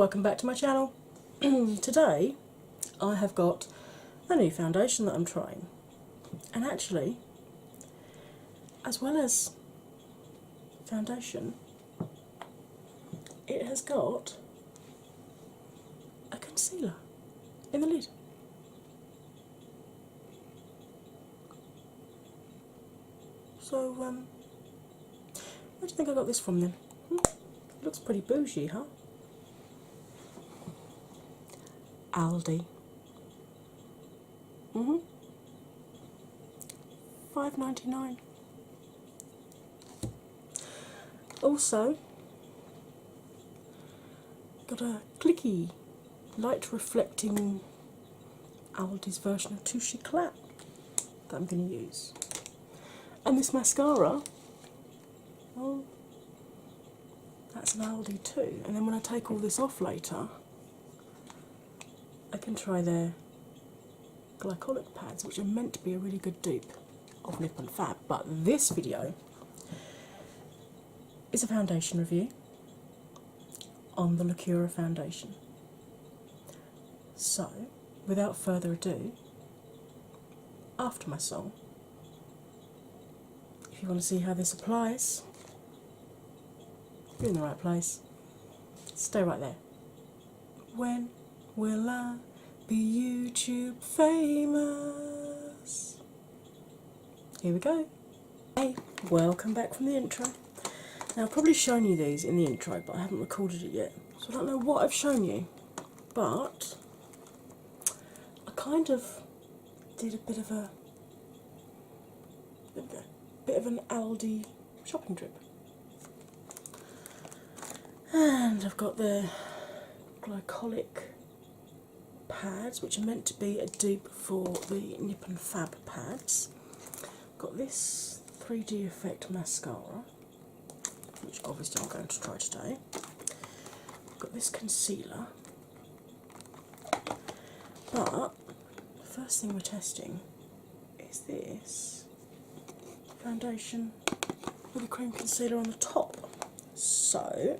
welcome back to my channel. Today I have got a new foundation that I'm trying, and actually, as well as foundation, it has got a concealer in the lid. So, where do you think I got this from then? Looks pretty bougie, huh? Aldi. $5.99. Also, got a clicky, light reflecting Aldi's version of Touche Éclat that I'm going to use. And this mascara, well, that's an Aldi too. And then when I take all this off later, I can try their glycolic pads, which are meant to be a really good dupe of Nip and Fab. But this video is a foundation review on the Lacura foundation. So, without further ado, after my song, if you want to see how this applies, you're in the right place. Stay right there. When will I be YouTube famous? Here we go. Hey, welcome back from the intro. Now, I've probably shown you these in the intro, but I haven't recorded it yet. So I don't know what I've shown you, but I kind of did a bit of an Aldi shopping trip. And I've got the glycolic pads, which are meant to be a dupe for the Nip and Fab pads. Got this 3D Effect mascara, which obviously I'm going to try today. Got this concealer, but the first thing we're testing is this foundation with a cream concealer on the top. So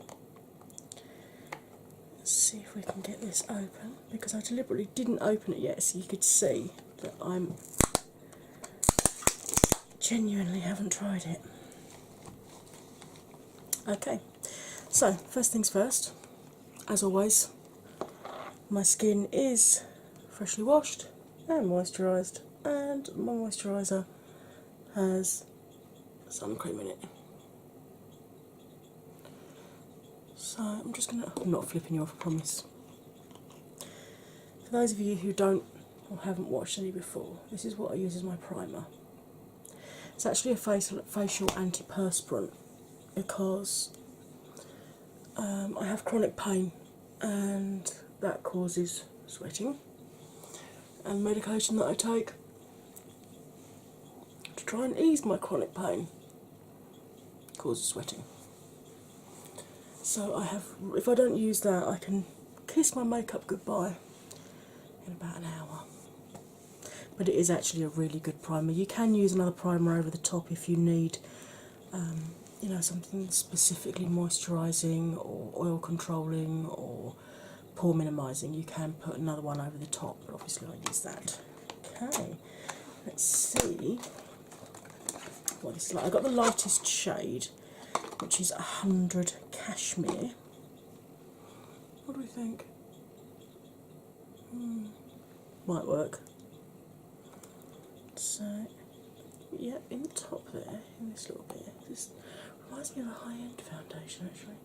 let's see if we can get this open, because I deliberately didn't open it yet so you could see that I'm genuinely haven't tried it. Okay, so first things first, as always, my skin is freshly washed and moisturised, and my moisturiser has sun cream in it. So I'm just going to, I'm not flipping you off, I promise. For those of you who don't or haven't watched any before, this is what I use as my primer. It's actually a facial antiperspirant, because I have chronic pain and that causes sweating, and the medication that I take to try and ease my chronic pain causes sweating. So I have, if I don't use that, I can kiss my makeup goodbye in about an hour. But it is actually a really good primer. You can use another primer over the top if you need you know, something specifically moisturising or oil controlling or pore minimising. You can put another one over the top, but obviously I use that. Okay, let's see what this is like. I got the lightest shade, which is 100 Cashmere. What do we think? Might work. So, yeah, in the top there, in this little bit, this reminds me of a high-end foundation actually.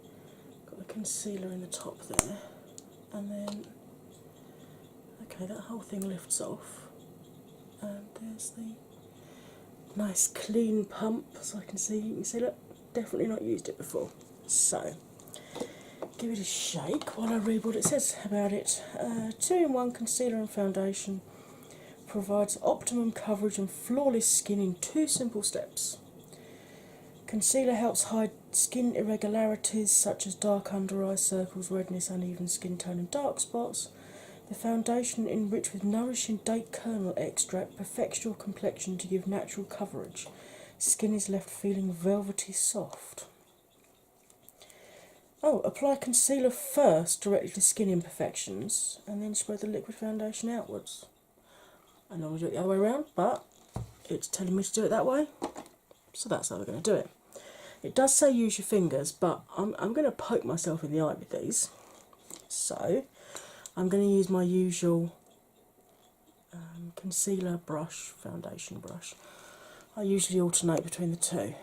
Got the concealer in the top there, and then, okay, that whole thing lifts off, and there's the nice clean pump, so I can see, you can see, look, definitely not used it before. So, give it a shake while I read what it says about it. 2-in-1 concealer and foundation provides optimum coverage and flawless skin in 2 simple steps. Concealer helps hide skin irregularities such as dark under eye circles, redness, uneven skin tone and dark spots. The foundation, enriched with nourishing date kernel extract, perfects your complexion to give natural coverage. Skin is left feeling velvety soft. Oh, apply concealer first directly to skin imperfections and then spread the liquid foundation outwards. I normally do it the other way around, but it's telling me to do it that way, so that's how we're going to do it. It does say use your fingers, but I'm going to poke myself in the eye with these. So I'm going to use my usual concealer brush, foundation brush. I usually alternate between the two.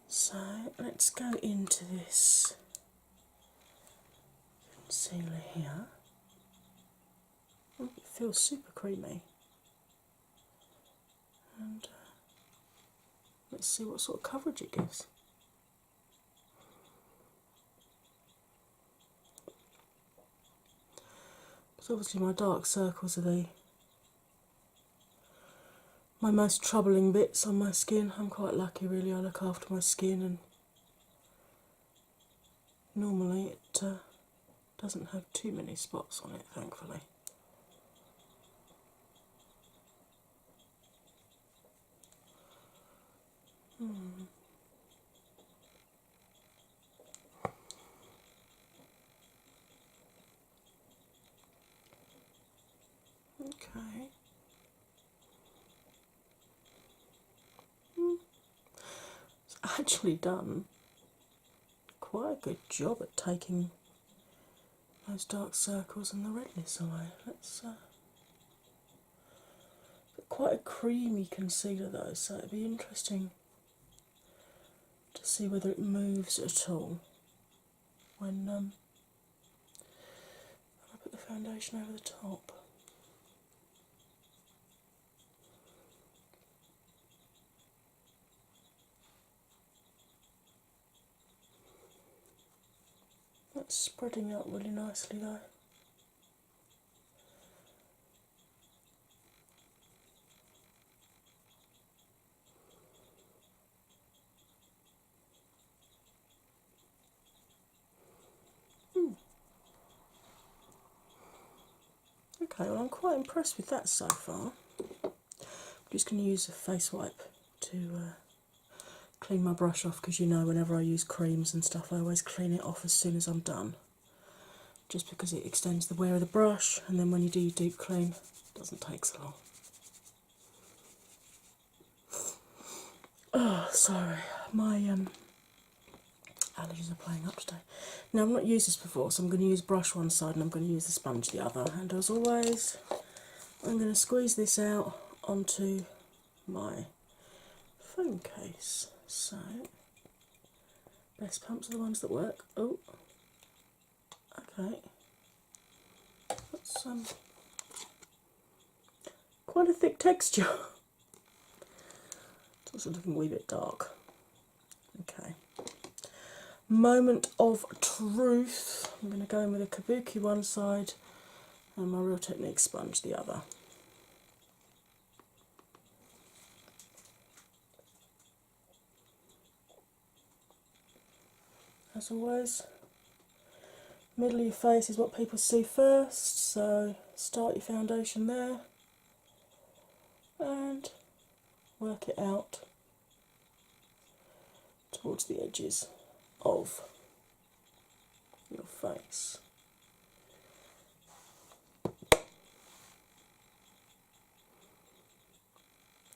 So let's go into this concealer here. Oh, it feels super creamy. And let's see what sort of coverage it gives. Because obviously my dark circles are my most troubling bits on my skin. I'm quite lucky really, I look after my skin and normally it doesn't have too many spots on it, thankfully. Okay. It's actually done quite a good job at taking those dark circles and the redness away. Let's quite a creamy concealer though, so it'd be interesting to see whether it moves at all when I put the foundation over the top. That's spreading out really nicely though. Okay, well I'm quite impressed with that so far. I'm just going to use a face wipe to clean my brush off, because you know whenever I use creams and stuff I always clean it off as soon as I'm done. Just because it extends the wear of the brush, and then when you do your deep clean it doesn't take so long. Oh, sorry, my allergies are playing up today. Now, I've not used this before, so I'm going to use brush one side and I'm going to use the sponge the other. And as always, I'm going to squeeze this out onto my phone case. So, best pumps are the ones that work. Oh, okay. That's quite a thick texture. It's also looking a wee bit dark. Okay. Moment of truth. I'm going to go in with a kabuki one side and my Real Technique sponge the other. As always, middle of your face is what people see first, so start your foundation there and work it out towards the edges of your face.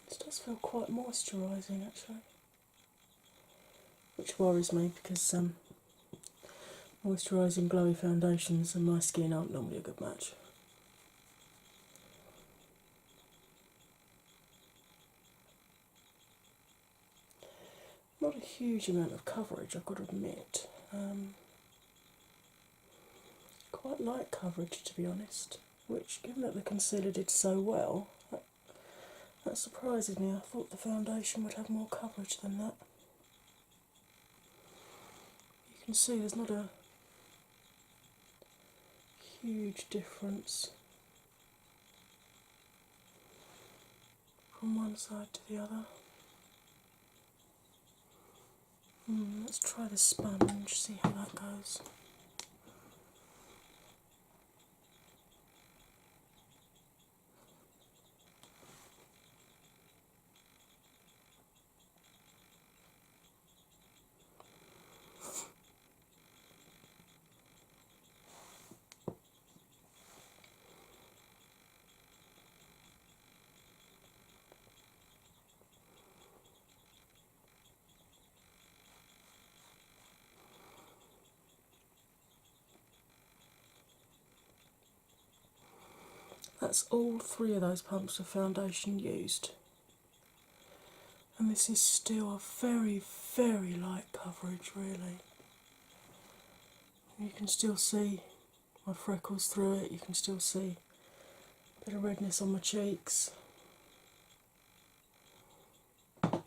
This does feel quite moisturising actually, which worries me because moisturising glowy foundations and my skin aren't normally a good match. Not a huge amount of coverage, I've got to admit. Quite light coverage to be honest, which, given that the concealer did so well, that surprises me. I thought the foundation would have more coverage than that. You can see there's not a huge difference from one side to the other. Let's try the sponge, see how that goes. That's all 3 of those pumps of foundation used. And this is still a very, very light coverage, really. You can still see my freckles through it, you can still see a bit of redness on my cheeks. I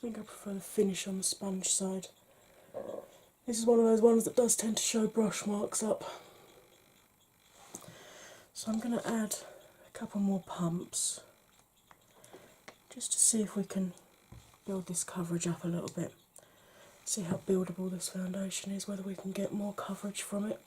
think I prefer the finish on the sponge side. This is one of those ones that does tend to show brush marks up. So I'm going to add a couple more pumps just to see if we can build this coverage up a little bit. See how buildable this foundation is, whether we can get more coverage from it.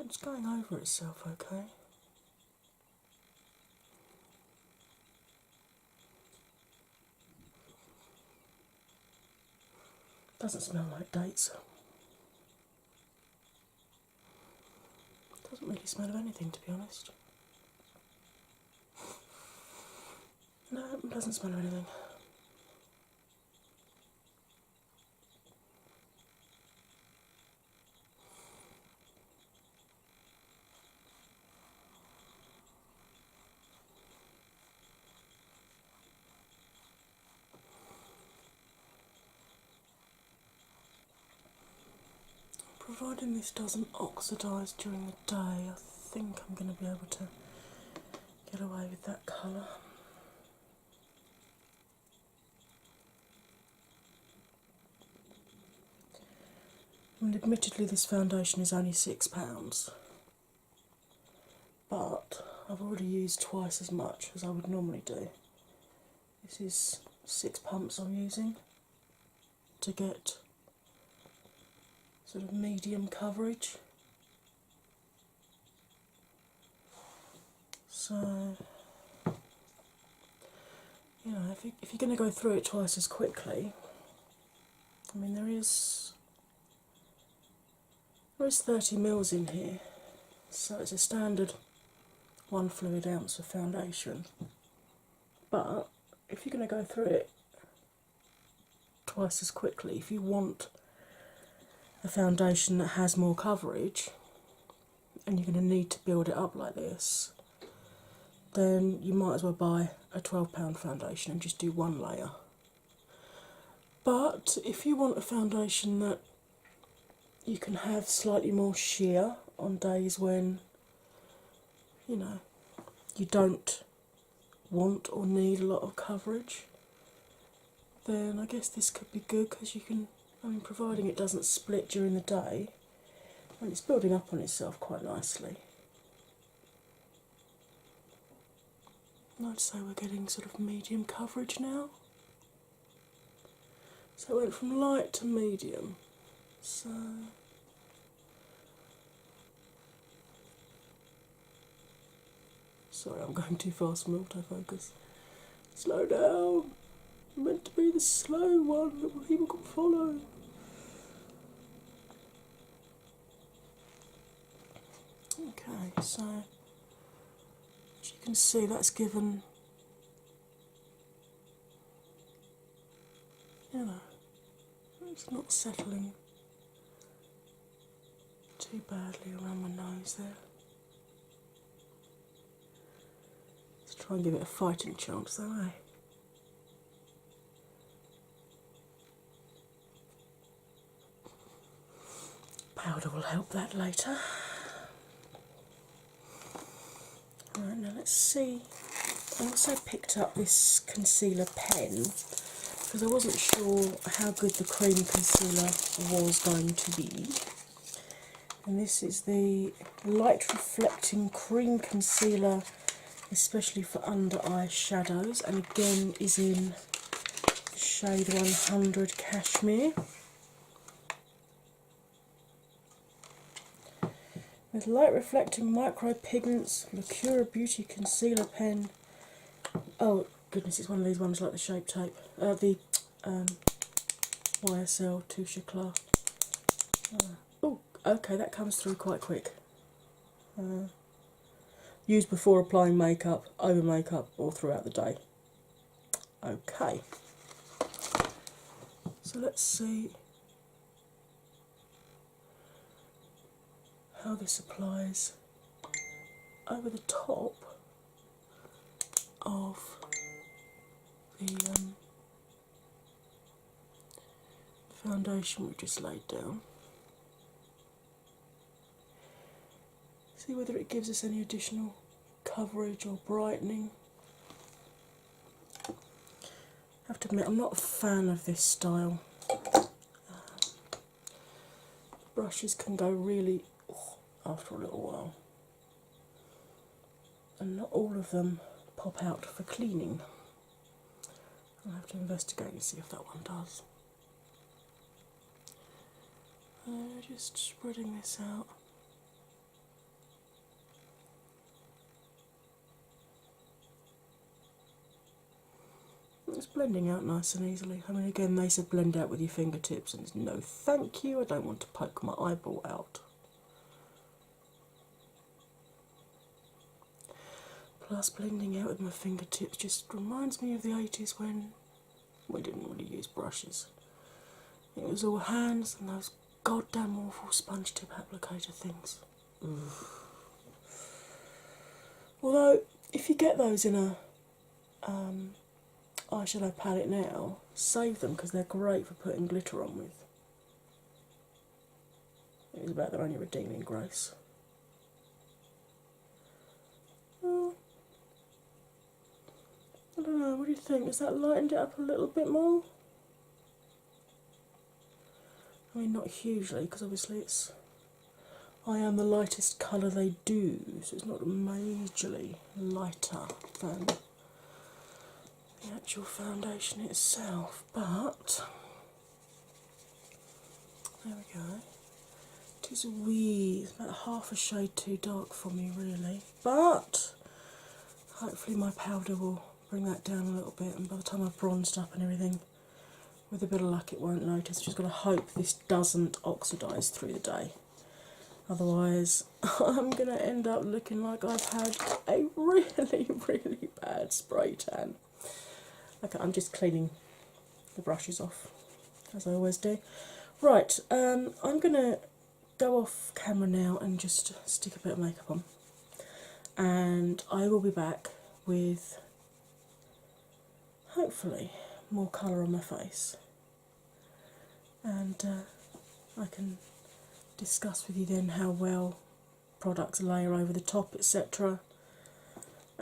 It's going over itself okay. Doesn't smell like dates. Doesn't really smell of anything, to be honest. No, it doesn't smell of anything. Providing this doesn't oxidise during the day, I think I'm going to be able to get away with that colour. And admittedly this foundation is only £6, but I've already used twice as much as I would normally do. This is 6 pumps I'm using to get sort of medium coverage. So, you know, if you're going to go through it twice as quickly, I mean there is 30 mils in here, so it's a standard 1 fluid ounce of foundation. But if you're going to go through it twice as quickly, if you want a foundation that has more coverage and you're going to need to build it up like this, then you might as well buy a £12 foundation and just do 1 layer. But if you want a foundation that you can have slightly more sheer on days when, you know, you don't want or need a lot of coverage, then I guess this could be good, because you can, I mean, providing it doesn't split during the day, and it's building up on itself quite nicely. I'd say we're getting sort of medium coverage now. So it went from light to medium. So sorry, I'm going too fast from autofocus. Slow down. I'm meant to be the slow one that people can follow. Okay, so as you can see, that's given, you know, it's not settling too badly around my nose there. Let's try and give it a fighting chance though, eh? Powder will help that later. Right, now let's see. I also picked up this concealer pen because I wasn't sure how good the cream concealer was going to be. And this is the Light Reflecting Cream Concealer, especially for under eye shadows, and again is in shade 100 Cashmere. With light reflecting micro pigments, Lacura Beauty Concealer Pen. Oh goodness, it's one of these ones like the Shape Tape, the YSL Touche Eclat. Oh, okay, that comes through quite quick. Use before applying makeup, over makeup, or throughout the day. Okay, so let's see how this applies over the top of the foundation we just laid down. See whether it gives us any additional coverage or brightening. I have to admit, I'm not a fan of this style. Brushes can go really after a little while, and not all of them pop out for cleaning. I'll have to investigate and see if that one does. Just spreading this out. It's blending out nice and easily. I mean, again, they said blend out with your fingertips, and it's no thank you, I don't want to poke my eyeball out. Plus, blending out with my fingertips just reminds me of the 80s when we didn't really use brushes. It was all hands and those goddamn awful sponge tip applicator things. Ugh. Although, if you get those in a eyeshadow palette now, save them because they're great for putting glitter on with. It was about their only redeeming grace. I don't know, what do you think? Has that lightened it up a little bit more? I mean, not hugely, because obviously I am the lightest colour they do, so it's not majorly lighter than the actual foundation itself, but there we go. It is it's about half a shade too dark for me, really, but hopefully my powder will bring that down a little bit, and by the time I've bronzed up and everything, with a bit of luck it won't notice. Just got to hope this doesn't oxidise through the day, otherwise I'm going to end up looking like I've had a really, really bad spray tan. Okay, I'm just cleaning the brushes off, as I always do. Right, I'm going to go off camera now and just stick a bit of makeup on, and I will be back with hopefully more colour on my face, and I can discuss with you then how well products layer over the top, etc.,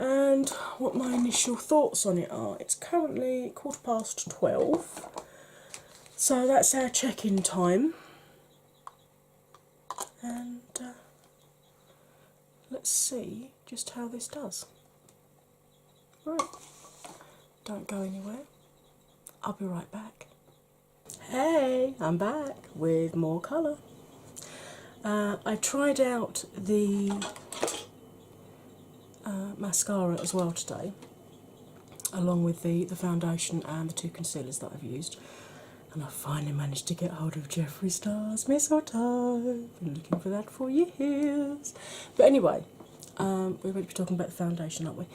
and what my initial thoughts on it are. It's currently 12:15, so that's our check-in time, and let's see just how this does. Right, don't go anywhere, I'll be right back. Hey, I'm back with more colour. I tried out the mascara as well today, along with the foundation and the two concealers that I've used, and I finally managed to get hold of Jeffree Star's Mistletoe. Been looking for that for years. But anyway, we're going to be talking about the foundation, aren't we?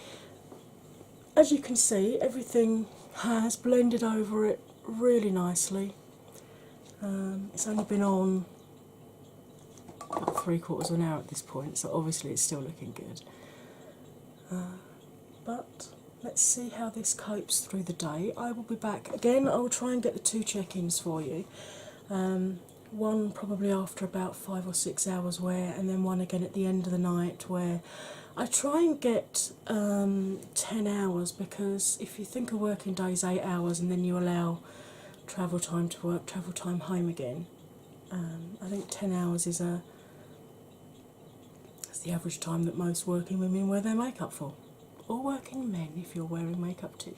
As you can see, everything has blended over it really nicely. It's only been on about 3/4 of an hour at this point, so obviously it's still looking good. But let's see how this copes through the day. I will be back again. I will try and get the two check-ins for you. One probably after about 5 or 6 hours wear, and then one again at the end of the night, where I try and get 10 hours, because if you think a working day is 8 hours and then you allow travel time to work, travel time home again, I think 10 hours is that's the average time that most working women wear their makeup for, or working men if you're wearing makeup too.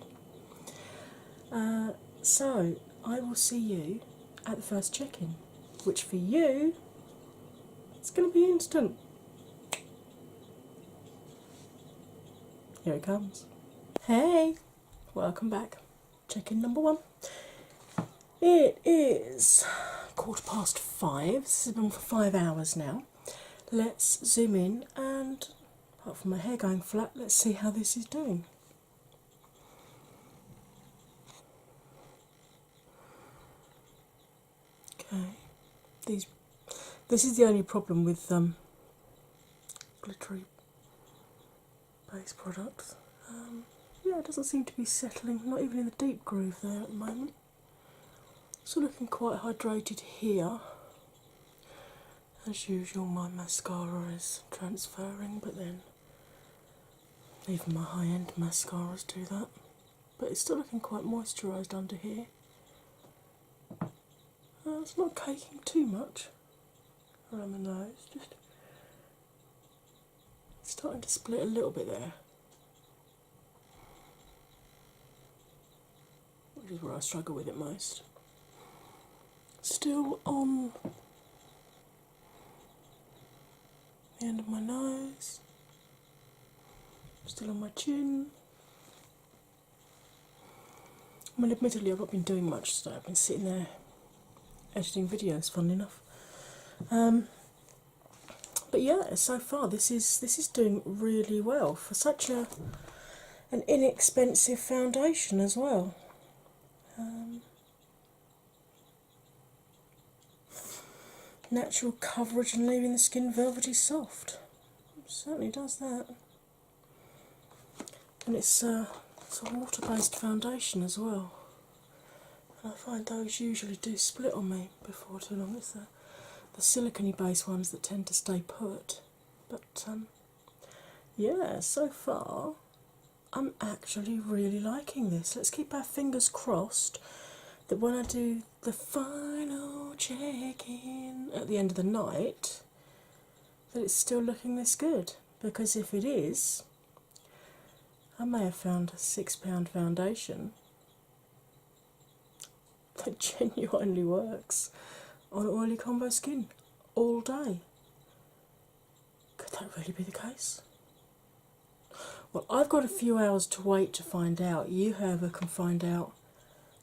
So I will see you at the first check-in, which for you, it's going to be instant. Here it comes. Hey, welcome back. Check-in number 1. It is 5:15. This has been for 5 hours now. Let's zoom in and, apart from my hair going flat, let's see how this is doing. Okay, this is the only problem with glittery base products. Yeah, it doesn't seem to be settling, not even in the deep groove there at the moment. So looking quite hydrated here. As usual, my mascara is transferring, but then even my high-end mascaras do that. But it's still looking quite moisturised under here. It's not caking too much around the nose, just starting to split a little bit there, which is where I struggle with it most. Still on the end of my nose, still on my chin. I mean, admittedly, I've not been doing much today. I've been sitting there editing videos, funnily enough. But yeah, so far this is doing really well for such an inexpensive foundation as well. Natural coverage and leaving the skin velvety soft. It certainly does that. And it's a water-based foundation as well. And I find those usually do split on me before too long. It's the silicone based ones that tend to stay put. But yeah, so far I'm actually really liking this. Let's keep our fingers crossed that when I do the final check-in at the end of the night, that it's still looking this good. Because if it is, I may have found a £6 foundation that genuinely works on oily combo skin all day. Could that really be the case? Well, I've got a few hours to wait to find out. You, however, can find out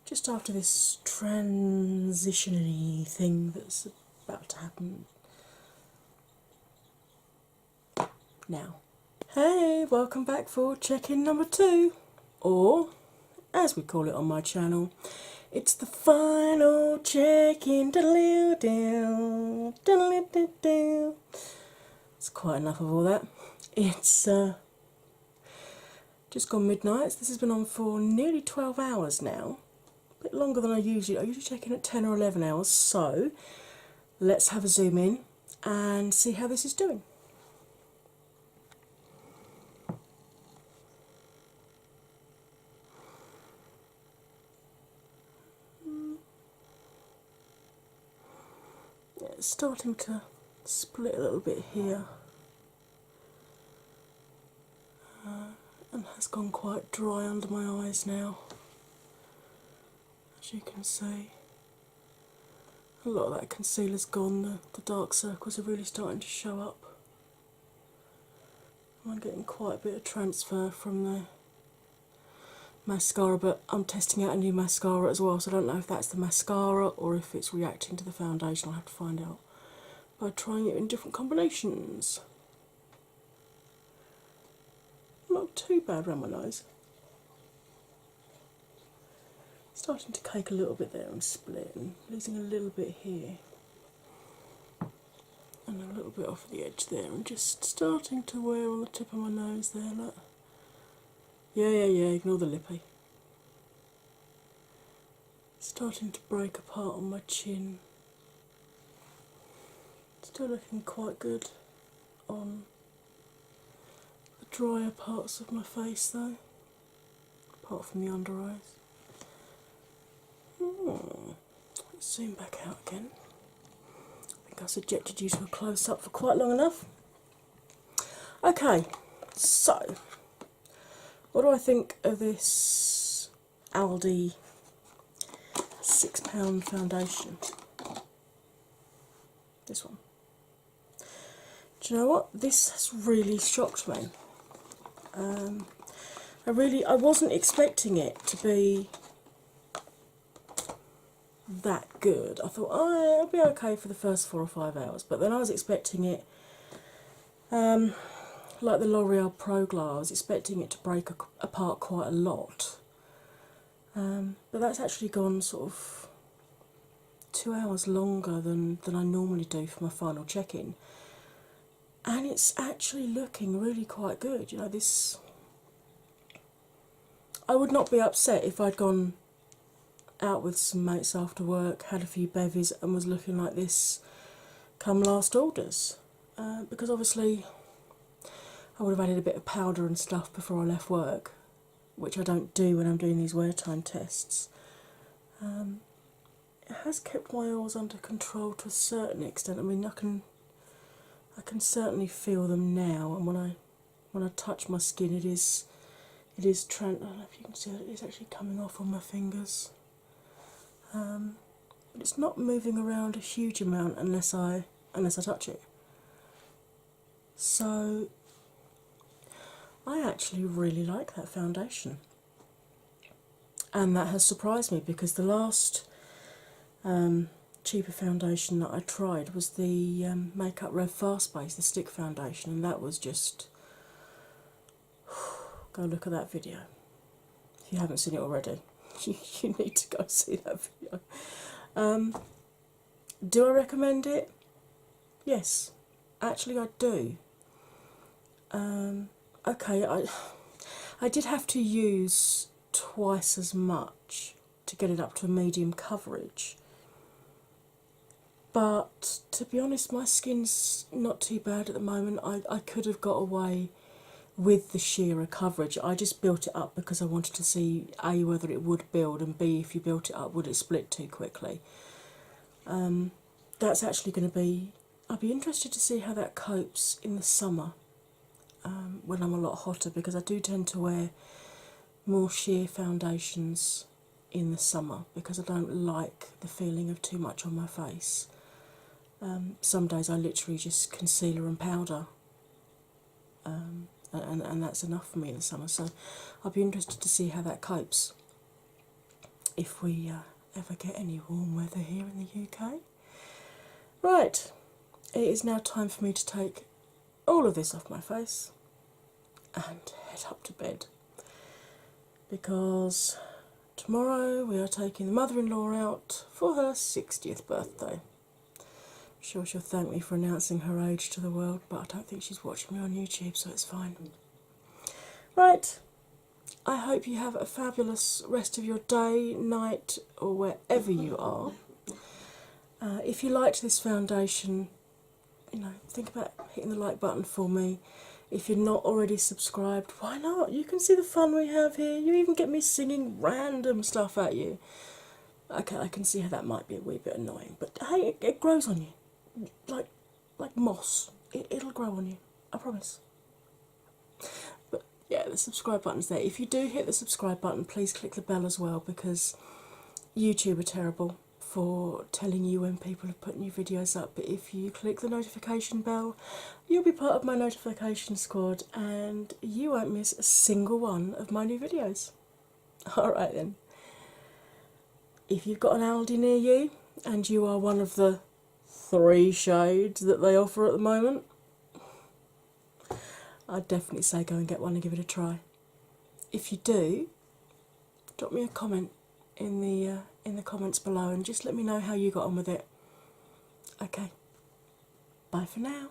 just after this transition-y thing that's about to happen now. Hey, welcome back for check-in number 2, or as we call it on my channel, it's the final check-in. It's quite enough of all that. It's just gone midnight. This has been on for nearly 12 hours now. A bit longer than I usually check in at 10 or 11 hours. So let's have a zoom in and see how this is doing. It's starting to split a little bit here, and has gone quite dry under my eyes now, as you can see. A lot of that concealer's gone, the dark circles are really starting to show up. I'm getting quite a bit of transfer from the mascara, but I'm testing out a new mascara as well, so I don't know if that's the mascara or if it's reacting to the foundation. I'll have to find out by trying it in different combinations. Not too bad around my nose. Starting to cake a little bit there and split, and losing a little bit here. And a little bit off the edge there, and just starting to wear on the tip of my nose there, look. Yeah, ignore the lippy. Starting to break apart on my chin. Still looking quite good on the drier parts of my face though, apart from the under eyes. Let's zoom back out again. I think I subjected you to a close-up for quite long enough. Okay, so what do I think of this Aldi £6 foundation? This one. Do you know what? This has really shocked me. I wasn't expecting it to be that good. I thought, oh, it'll be okay for the first 4 or 5 hours, but then I was expecting it, like the L'Oreal Pro Glow, I was expecting it to break apart quite a lot. But that's actually gone sort of 2 hours longer than I normally do for my final check-in, and it's actually looking really quite good. You know, this, I would not be upset if I'd gone out with some mates after work, had a few bevies, and was looking like this come last orders. Because obviously I would have added a bit of powder and stuff before I left work, which I don't do when I'm doing these wear time tests. It has kept my oils under control to a certain extent. I mean, I can certainly feel them now, and when I touch my skin, it is I don't know if you can see it. It's actually coming off on my fingers. But it's not moving around a huge amount unless I touch it. So I actually really like that foundation, and that has surprised me because the last cheaper foundation that I tried was the Makeup Rev Fast Base, the stick foundation, and that was just, go look at that video. If you haven't seen it already, you need to go see that video. Do I recommend it? Yes, actually I do. Okay, I did have to use twice as much to get it up to a medium coverage, but to be honest, my skin's not too bad at the moment. I could have got away with the sheerer coverage. I just built it up because I wanted to see A, whether it would build, and B, if you built it up, would it split too quickly. That's actually going to be, I'd be interested to see how that copes in the summer, when I'm a lot hotter, because I do tend to wear more sheer foundations in the summer because I don't like the feeling of too much on my face. Some days I literally just concealer and powder, and that's enough for me in the summer. So I'll be interested to see how that copes if we ever get any warm weather here in the UK. Right, it is now time for me to take all of this off my face and head up to bed, because tomorrow we are taking the mother-in-law out for her 60th birthday. I'm sure she'll thank me for announcing her age to the world, but I don't think she's watching me on YouTube, so it's fine. Right, I hope you have a fabulous rest of your day, night, or wherever you are. If you liked this foundation, you know, think about hitting the like button for me. If you're not already subscribed, why not? You can see the fun we have here. You even get me singing random stuff at you. Okay, I can see how that might be a wee bit annoying, but hey, it grows on you. Like moss. It'll grow on you, I promise. But yeah, the subscribe button's there. If you do hit the subscribe button, please click the bell as well, because YouTube are terrible for telling you when people have put new videos up. But if you click the notification bell, you'll be part of my notification squad and you won't miss a single one of my new videos. Alright then. If you've got an Aldi near you and you are one of the 3 shades that they offer at the moment, I'd definitely say go and get one and give it a try. If you do, drop me a comment in the comments below and just let me know how you got on with it. Okay, bye for now.